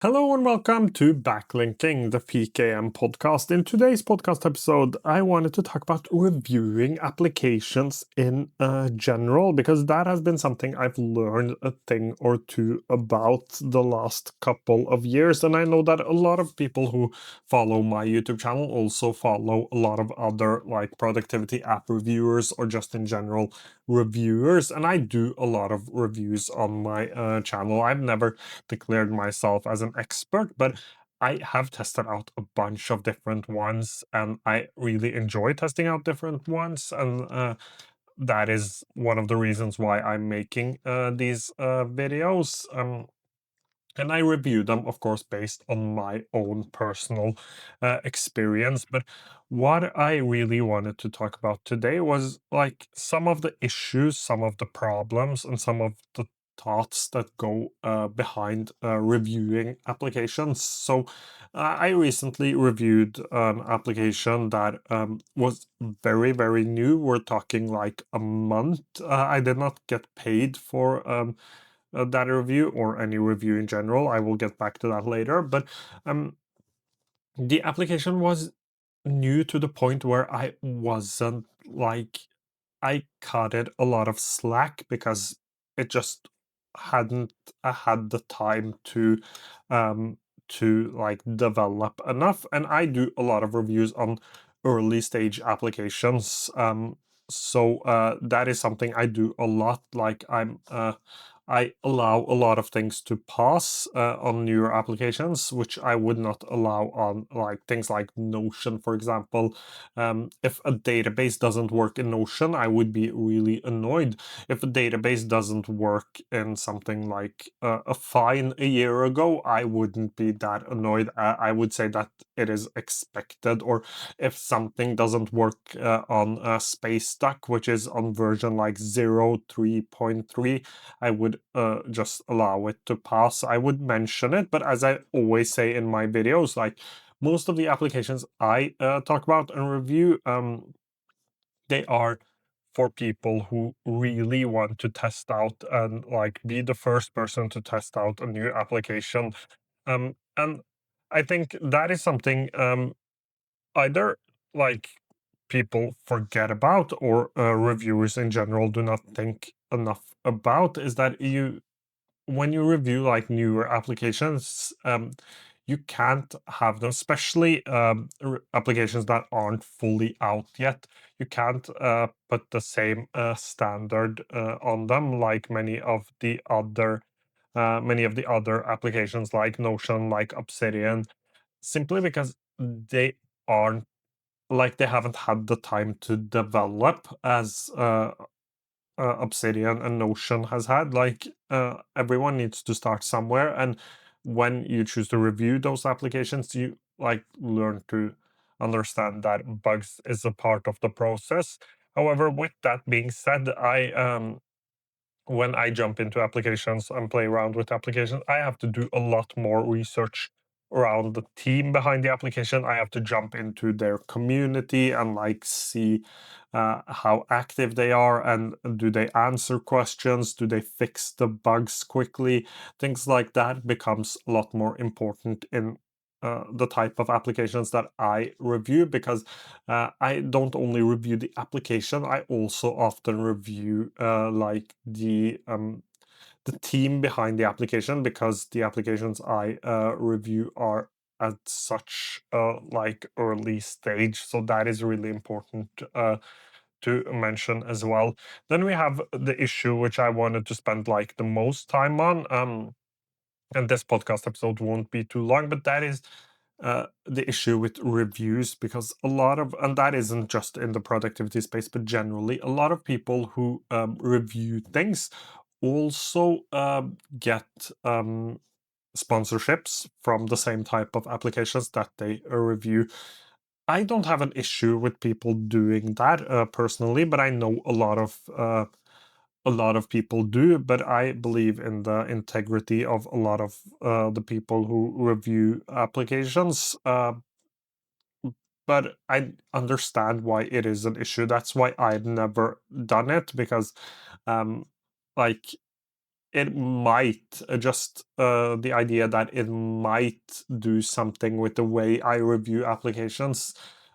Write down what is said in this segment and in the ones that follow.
Hello and welcome to Backlinking, the PKM podcast. In today's podcast episode, I wanted to talk about reviewing applications in general, because that has been something I've learned a thing or two about the last couple of years. And I know that a lot of people who follow my YouTube channel also follow a lot of other like productivity app reviewers or just in general reviewers. And I do a lot of reviews on my channel. I've never declared myself as an expert, but I have tested out a bunch of different ones and I really enjoy testing out different ones. And that is one of the reasons why I'm making these videos. And I review them, of course, based on my own personal experience. But what I really wanted to talk about today was like some of the issues, some of the problems, and some of the thoughts that go behind reviewing applications. So I recently reviewed an application that was very, very new. We're talking like a month. I did not get paid for that review or any review in general. I will get back to that later. But um, the application was new to the point where I wasn't like, I cut it a lot of slack because it just hadn't had the time um to like develop enough. And I do a lot of reviews on early stage applications. So that is something I do a lot. Like I allow a lot of things to pass on newer applications, which I would not allow on like things like Notion, for example. If a database doesn't work in Notion, I would be really annoyed. If a database doesn't work in something like affine a year ago, I wouldn't be that annoyed. I would say that it is expected. Or if something doesn't work on Space Duck, which is on version like 0.3.3, I would just allow it to pass. I would mention it, but as I always say in my videos, like most of the applications I talk about and review, they are for people who really want to test out and like be the first person to test out a new application. And I think that is something either like people forget about or reviewers in general do not think enough about, is that you when you review like newer applications, you can't have them, especially applications that aren't fully out yet. You can't put the same standard on them like many of the other applications like Notion, like Obsidian, simply because they aren't like they haven't had the time to develop as Obsidian and Notion has had. Like everyone needs to start somewhere, and when you choose to review those applications, you like learn to understand that bugs is a part of the process. However, with that being said, I when I jump into applications and play around with applications, I have to do a lot more research around the team behind the application. I have to jump into their community and like see how active they are, and do they answer questions, do they fix the bugs quickly. Things like that becomes a lot more important in the type of applications that I review, because I don't only review the application, I also often review like the team behind the application, because the applications I review are at such like early stage. So that is really important to mention as well. Then we have the issue which I wanted to spend like the most time on. And this podcast episode won't be too long, but that is the issue with reviews, because a lot of, and that isn't just in the productivity space, but generally, a lot of people who review things also get sponsorships from the same type of applications that they review. I don't have an issue with people doing that personally, but I know a lot of people do. But I believe in the integrity of a lot of the people who review applications. But I understand why it is an issue. That's why I've never done it, because um, like it might just the idea that it might do something with the way I review applications.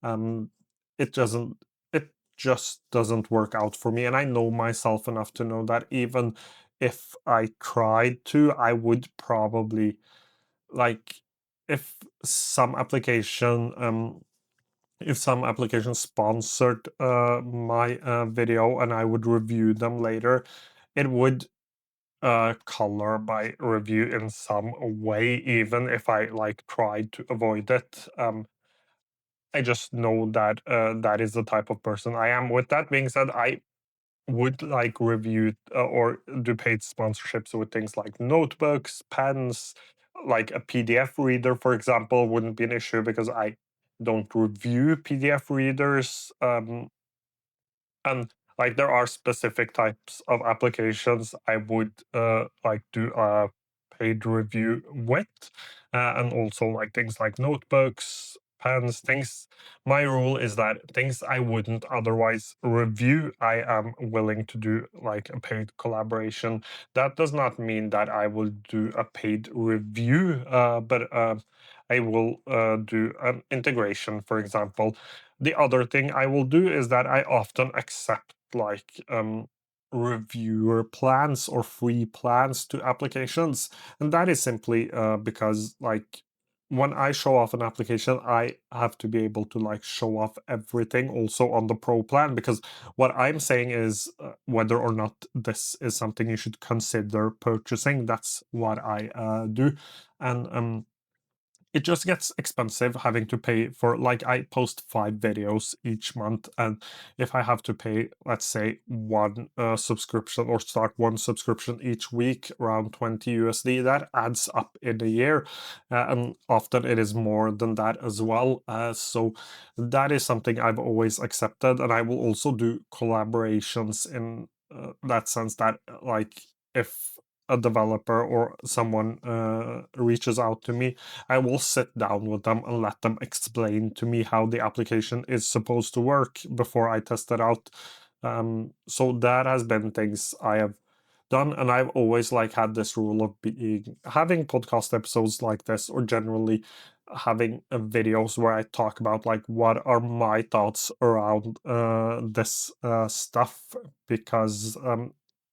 Um, it doesn't. It just doesn't work out for me, and I know myself enough to know that even if I tried to, I would probably like if some application if some application sponsored my video and I would review them later, it would color my review in some way, even if I like tried to avoid it. I just know that that is the type of person I am. With that being said, I would like review or do paid sponsorships with things like notebooks, pens, like a PDF reader, for example, wouldn't be an issue because I don't review PDF readers. And like there are specific types of applications I would like do a paid review with, and also like things like notebooks, pens, things. My rule is that things I wouldn't otherwise review, I am willing to do like a paid collaboration. That does not mean that I will do a paid review, but I will do an integration, for example. The other thing I will do is that I often accept like reviewer plans or free plans to applications, and that is simply because like when I show off an application, I have to be able to like show off everything also on the pro plan, because what I'm saying is whether or not this is something you should consider purchasing. That's what I do. And it just gets expensive having to pay for, like, I post 5 videos each month, and if I have to pay, let's say, one subscription or start one subscription each week around 20 USD, that adds up in a year, and often it is more than that as well. So that is something I've always accepted, and I will also do collaborations in that sense that like if a developer or someone reaches out to me, I will sit down with them and let them explain to me how the application is supposed to work before I test it out. So that has been things I have done, and I've always like had this rule of being having podcast episodes like this, or generally having videos where I talk about like what are my thoughts around this stuff, because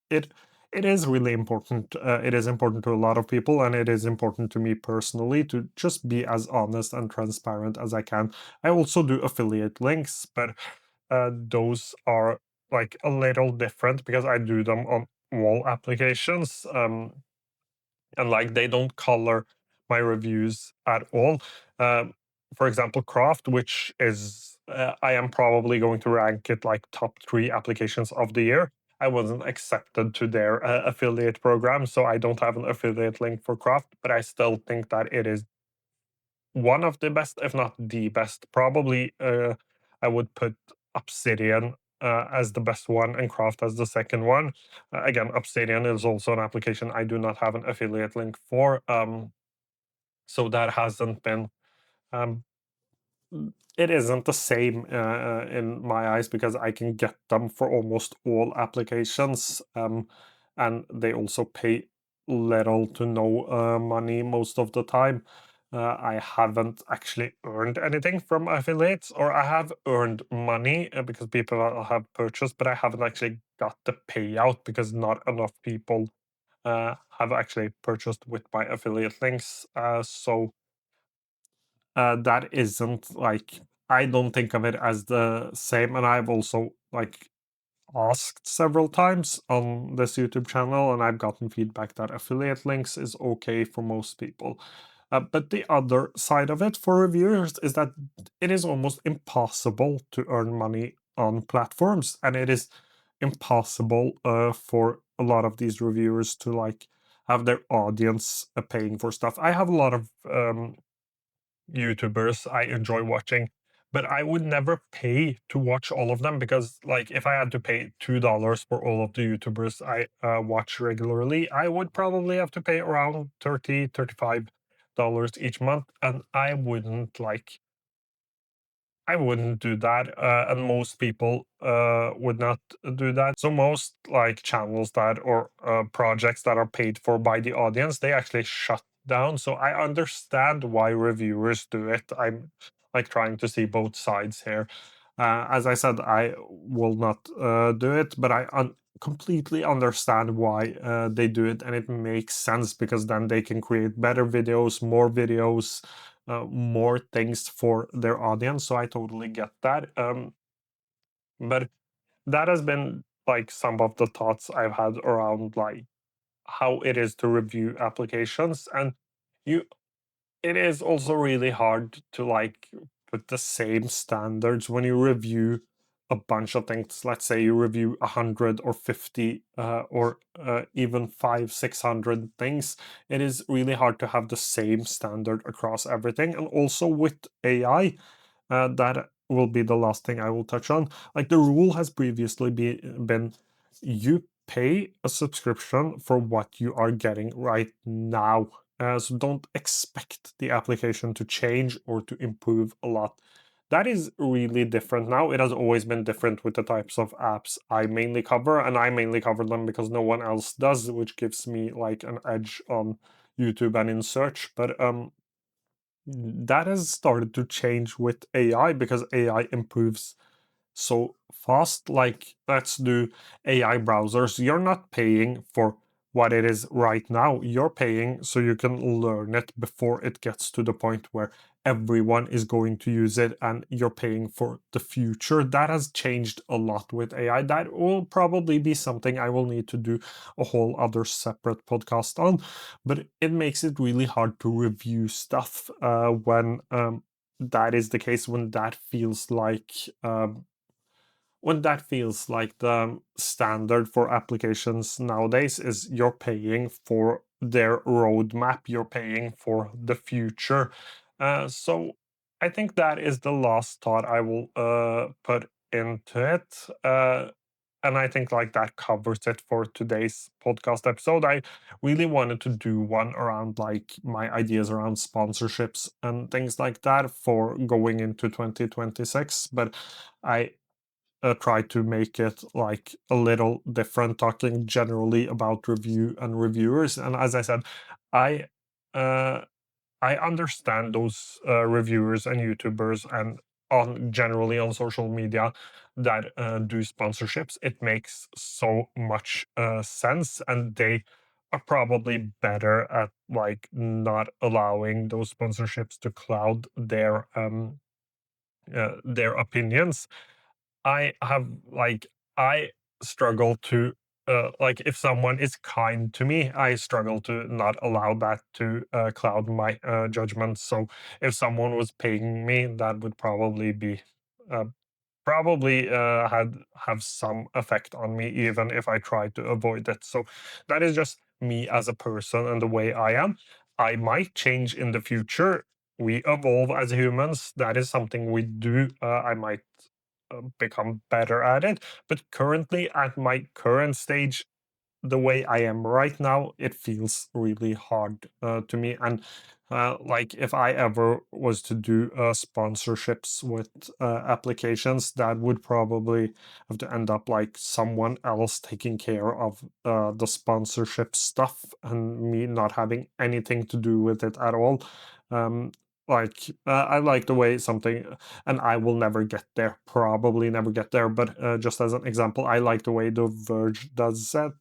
it it is really important. It is important to a lot of people, and it is important to me personally to just be as honest and transparent as I can. I also do affiliate links, but those are like a little different because I do them on all applications. And like they don't color my reviews at all. Um, for example, Craft, which is I am probably going to rank it like top 3 applications of the year. I wasn't accepted to their affiliate program, so I don't have an affiliate link for Craft, but I still think that it is one of the best, if not the best. Probably, I would put Obsidian as the best one and Craft as the second one. Again, Obsidian is also an application I do not have an affiliate link for, so that hasn't been. Um, it isn't the same in my eyes because I can get them for almost all applications, and they also pay little to no money most of the time. I haven't actually earned anything from affiliates, or I have earned money because people have purchased, but I haven't actually got the payout because not enough people have actually purchased with my affiliate links. So that isn't like, I don't think of it as the same. And I've also like asked several times on this YouTube channel, and I've gotten feedback that affiliate links is okay for most people. But the other side of it for reviewers is that it is almost impossible to earn money on platforms, and it is impossible for a lot of these reviewers to like have their audience paying for stuff. I have a lot of YouTubers I enjoy watching, but I would never pay to watch all of them because, like, if I had to pay $2 for all of the YouTubers I watch regularly, I would probably have to pay around $35 each month, and I wouldn't like I wouldn't do that, and most people would not do that. So most like channels that or projects that are paid for by the audience, they actually shut down. So I understand why reviewers do it. I'm like trying to see both sides here. As I said, I will not do it, but completely understand why they do it, and it makes sense because then they can create better videos, more things for their audience. So I totally get that. But that has been like some of the thoughts I've had around like how it is to review applications, and you it is also really hard to like put the same standards when you review a bunch of things. Let's say you review 100 or 50 or even 500 600 things. It is really hard to have the same standard across everything. And also with AI, that will be the last thing I will touch on. Like the rule has previously been you pay a subscription for what you are getting right now. So don't expect the application to change or to improve a lot. That is really different now. It has always been different with the types of apps I mainly cover, and I mainly cover them because no one else does, which gives me like an edge on YouTube and in search. But that has started to change with AI because AI improves so fast. Like, let's do AI browsers. You're not paying for what it is right now. You're paying so you can learn it before it gets to the point where everyone is going to use it, and you're paying for the future. That has changed a lot with AI. That will probably be something I will need to do a whole other separate podcast on, but it makes it really hard to review stuff when that is the case, when that feels like the standard for applications nowadays is you're paying for their roadmap, you're paying for the future. So I think that is the last thought I will put into it. And I think like that covers it for today's podcast episode. I really wanted to do one around like my ideas around sponsorships and things like that for going into 2026, but I try to make it like a little different, talking generally about review and reviewers. And as I said, I uh, I understand those reviewers and YouTubers and on generally on social media that do sponsorships. It makes so much sense, and they are probably better at like not allowing those sponsorships to cloud their opinions. I have like I struggle to like if someone is kind to me, I struggle to not allow that to cloud my judgment. So if someone was paying me, that would probably be uh, probably had have some effect on me, even if I try to avoid it. So that is just me as a person and the way I am. I might change in the future. We evolve as humans. That is something we do. I might become better at it. But currently, at my current stage, the way I am right now, it feels really hard to me. And like if I ever was to do sponsorships with applications, that would probably have to end up like someone else taking care of the sponsorship stuff and me not having anything to do with it at all. Um, I like the way something, and I will never get there, probably never get there. But just as an example, I like the way The Verge does it.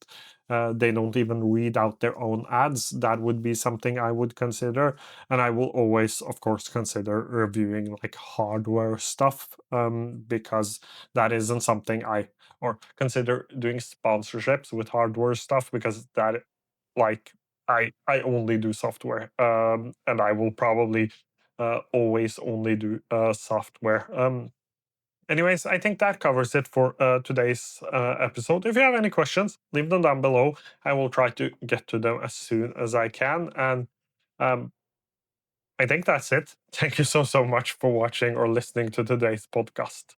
They don't even read out their own ads. That would be something I would consider. And I will always, of course, consider reviewing like hardware stuff because that isn't something or consider doing sponsorships with hardware stuff because that, like, I only do software, and I will probably always only do software. Anyways, I think that covers it for today's episode. If you have any questions, leave them down below. I will try to get to them as soon as I can. And um, I think that's it. Thank you so much for watching or listening to today's podcast.